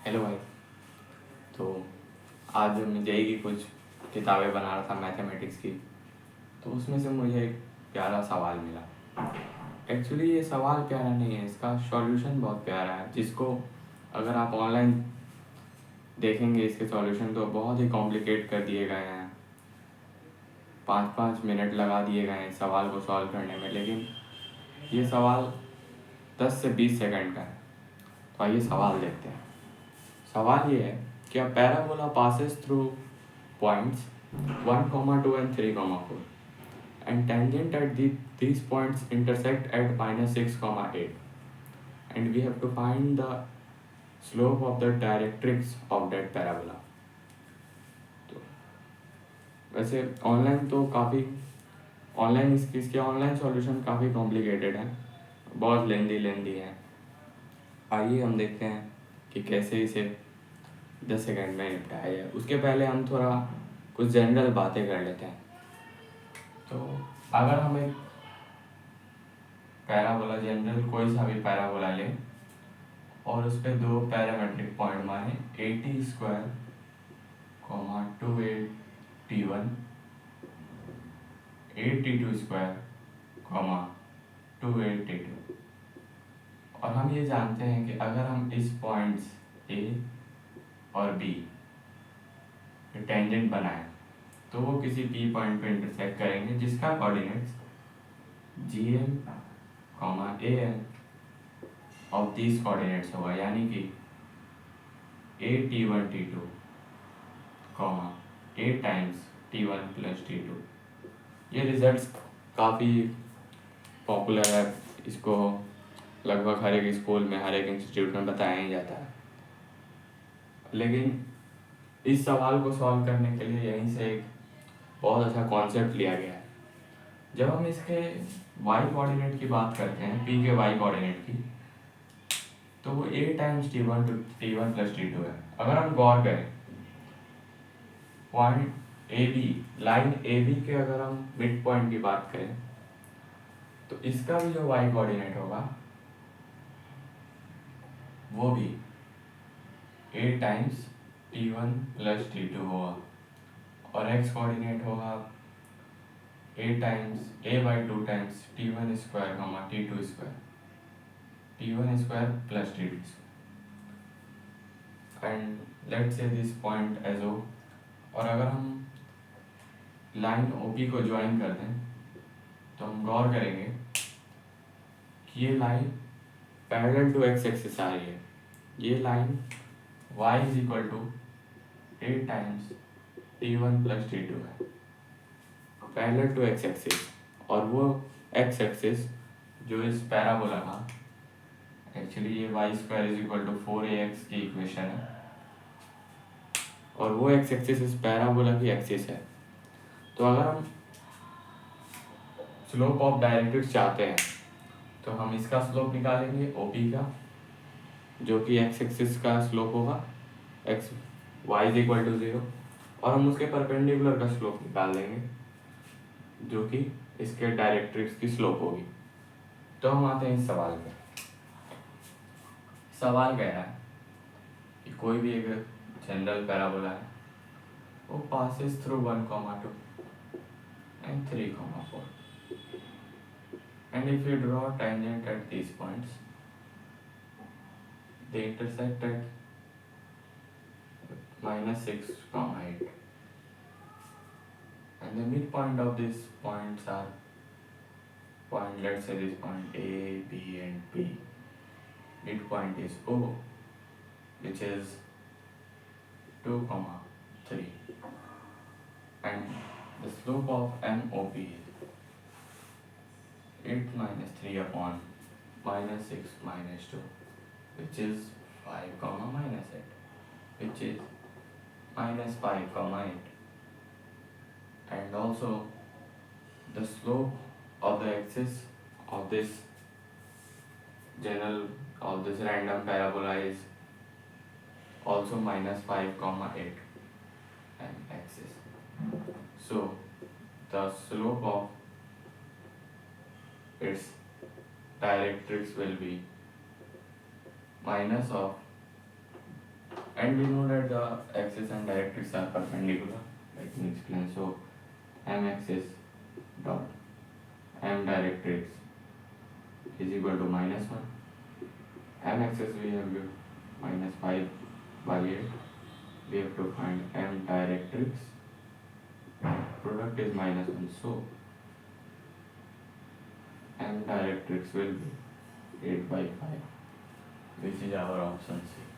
Hello भाई। तो आज मैं जेई की कुछ किताबें बना रहा था मैथमेटिक्स की। तो उसमें से मुझे एक प्यारा सवाल मिला। एक्चुअली ये सवाल प्यारा नहीं है, इसका सॉल्यूशन बहुत प्यारा है, जिसको अगर आप ऑनलाइन देखेंगे इसके सॉल्यूशन तो बहुत ही कॉम्प्लिकेट कर दिए गए हैं। 5-5 मिनट लगा दिए गए हैं इस सवाल को सॉल्व करने में, लेकिन ये सवाल 10 से 20 सेकंड का है। तो आइए सवाल देखते हैं। सवाल ये है कि a parabola passes through points 1, 2 and 3, 4 and tangent at these points intersect at -6, 8 and we have to find the slope of the directrix of that parabola। तो वैसे ऑनलाइन इसके ऑनलाइन सॉल्यूशन काफ़ी कॉम्प्लिकेटेड है, बहुत लेंदी है। आइए हम देखते हैं कि कैसे इसे 10 सेकंड में निपटाया जाए। उसके पहले हम थोड़ा कुछ जनरल बातें कर लेते हैं। तो अगर हम एक पैराबोला, जनरल कोई सा भी पैराबोला लें और उस पर दो पैरामेट्रिक पॉइंट माने 80 स्क्वायर 280T1, 82 स्क्वायर 282, और हम ये जानते हैं कि अगर हम इस पॉइंट्स ए और बी टेंजेंट बनाएं तो वो किसी पी पॉइंट पे इंटरसेक्ट करेंगे, जिसका coordinates GM, AN of these coordinates होगा, यानी कि T1 T2 A times T1 plus T2। ये रिजल्ट्स काफ़ी पॉपुलर है, इसको लगभग हर एक स्कूल में, हर एक इंस्टीट्यूट में बताया ही जाता है। लेकिन इस सवाल को सॉल्व करने के लिए यहीं से एक बहुत अच्छा कॉन्सेप्ट लिया गया है। जब हम इसके वाई कोऑर्डिनेट की बात करते हैं, पी के वाई कोऑर्डिनेट की, तो वो A times T1 plus T2 है। अगर हम गौर करें पॉइंट AB, लाइन AB के अगर हम मिड पॉइंट की बात करें तो इसका भी जो वाई कोऑर्डिनेट होगा वो भी A times T1 plus T2 होगा, और एक्स कोऑर्डिनेट होगा A by 2 times T1 square T2 square, T1 square plus T2 square, and let's say this point as O। और अगर हम लाइन OP को ज्वाइन कर दें तो हम गौर करेंगे कि ये line parallel to X axis आ रही है। ये line y is equal to A times T1 plus T2 है, पैरेलल टू एक्स एक्सिस, और वो एक्स एक्सिस जो इस पैराबोला का, एक्चुअली ये y square is equal to 4ax की इक्वेशन है, और वो एक्स एक्सिस इस पैराबोला की एक्सिस है। तो अगर हम स्लोप ऑफ डायरेक्ट्रिक्स चाहते हैं तो हम इसका स्लोप निकालेंगे OP का, जो कि एक्स एक्सिस का स्लोप होगा y इज इक्वल टू 0, और हम उसके परपेंडिकुलर का स्लोप निकाल देंगे, जो कि इसके डायरेक्ट्रिक्स की स्लोप होगी। तो हम आते हैं इस सवाल पे। सवाल कह रहा है कि कोई भी एक जनरल पैराबोला है, वो passes through 1, 2 and 3, 4, and if you draw tangent at these points, they intersect at -6, 8, and the midpoint of these points are let's say this point A, B and P. Midpoint is O, which is 2, 3, and the slope of MOP is 8 minus 3 upon -6 minus 2, which is 5, minus 8, which is -5, 8, and also the slope of the axis of this random parabola is also -5, 8 and axis. So the slope of its directrix will be minus of and we know that the axis and directrix are perpendicular. Let me explain. So m axis dot m directrix is equal to -1. M axis we have -5/8. We have to find m directrix. Product is -1. So m directrix will be 8/5, which is our option C.